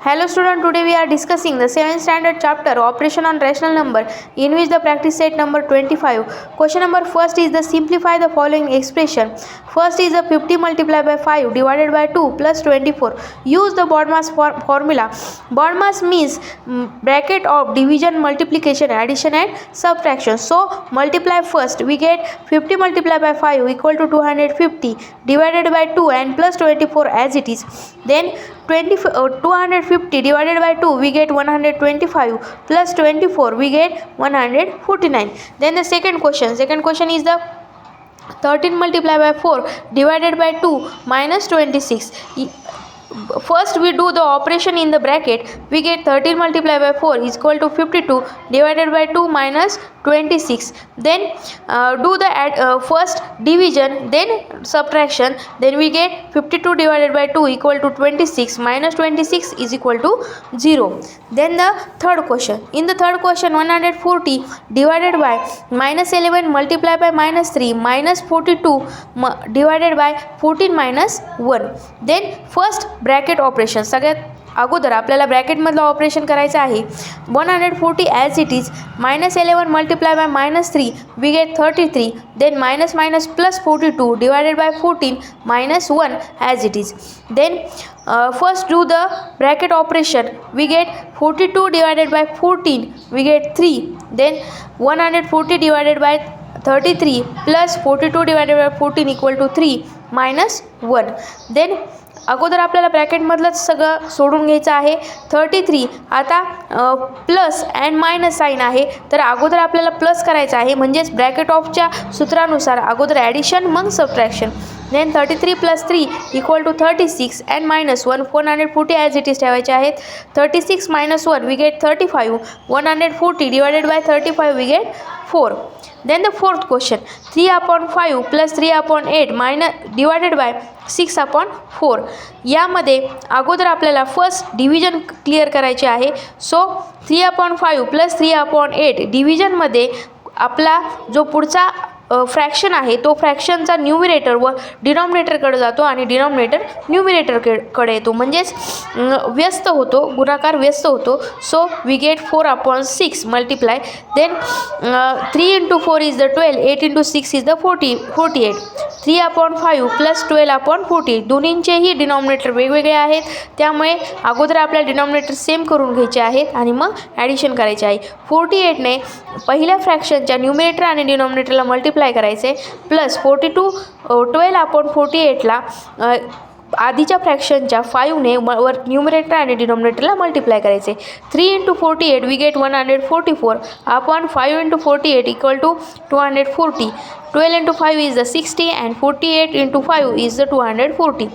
Hello student, today we are discussing the 7th standard chapter Operation on Rational Number, in which the practice set number 25. Question number first is the simplify the following expression. First is the 50 multiplied by 5 divided by 2 plus 24. Use the BODMAS formula. BODMAS means bracket of division, multiplication, addition and subtraction. So multiply first, we get 50 multiplied by 5 equal to 250 divided by 2 and plus 24 as it is. Then 250 divided by 2 we get 125 plus 24 we get 149. Then the second question is the 13 multiplied by 4 divided by 2 minus 26. First we do the operation in the bracket. We get 13 multiplied by 4 is equal to 52 divided by 2 minus 26. Then do the first division, then subtraction. Then we get 52 divided by 2 equal to 26 minus 26 is equal to 0. Then the third question. In the third question, 140 divided by minus 11 multiplied by minus 3 minus 42 divided by 14 minus 1. Then first bracket operation. सगळ्यात अगोदर आपल्याला ब्रॅकेटमधलं operation करायचं आहे. 140 as it is minus 11 multiplied by minus 3 we get 33. Then minus minus plus 42 divided by 14 minus 1 as it is. Then first do the bracket operation. We get 42 divided by 14 we get 3. Then 140 divided by 33 plus 42 divided by 14 equal to 3 minus 1. Then अगोदर आपल्याला ब्रॅकेटमधलंच सगळं सोडून घ्यायचं आहे. 33 आता plus and minus sine आहे, तर अगोदर आपल्याला प्लस करायचं आहे, म्हणजेच ब्रॅकेट ऑफच्या सूत्रानुसार अगोदर ॲडिशन मग subtraction. Then 33 plus 3 equal to 36 and minus 1 140 as it is ठेवायचे आहेत. 36 minus 1 we get 35. 140 divided by 35 we get 4. Then the fourth question, 3/5 plus 3/8 minus divided by 6/4. यामध्ये अगोदर आपल्याला फर्स्ट डिव्हिजन क्लिअर करायचे आहे. सो 3/5 प्लस 3/8 डिव्हिजनमध्ये आपला जो पुढचा फ्रॅक्शन आहे तो फ्रॅक्शनचा न्यूमिरेटर व डिनॉमिनेटरकडे जातो आणि डिनॉमिनेटर न्यूमिरेटरकडे येतो, म्हणजेच व्यस्त होतो, गुणाकार व्यस्त होतो. So we get 4/6 multiply. Then 3 × 4 is the 12. 8 × 6 is the 48. 3/5 plus 12/40 दोन्हींचेही डिनॉमिनेटर वेगवेगळे आहेत, त्यामुळे अगोदर आपल्याला डिनॉमिनेटर सेम करून घ्यायचे आहेत आणि मग ॲडिशन करायचे आहे. 48ने पहिल्या फ्रॅक्शनच्या न्यूमिरेटर आणि डिनॉमिनेटरला मल्टिप्लाय करायचे प्लस 12/48ला आधीच्या फ्रॅक्शनच्या 5ने वर न्यूमिरेटर आणि डिनॉमिनेटरला मल्टिप्लाय करायचे. 3 × 48 we get 144 upon 5 × 48 equal to 240. 12 × 5 is the 60 and 48 × 5 is the 240.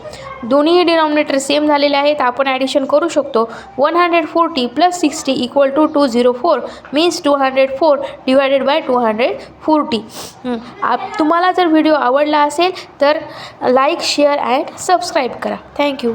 दोन्ही डिनॉमिनेटर सेम झालेले आहेत, आपण ॲडिशन करू शकतो. 140 plus 60 equal to 204 means 204 divided by 240. तुम्हाला जर व्हिडिओ आवडला असेल तर लाईक, शेअर अँड सबस्क्राईब करा. थँक्यू.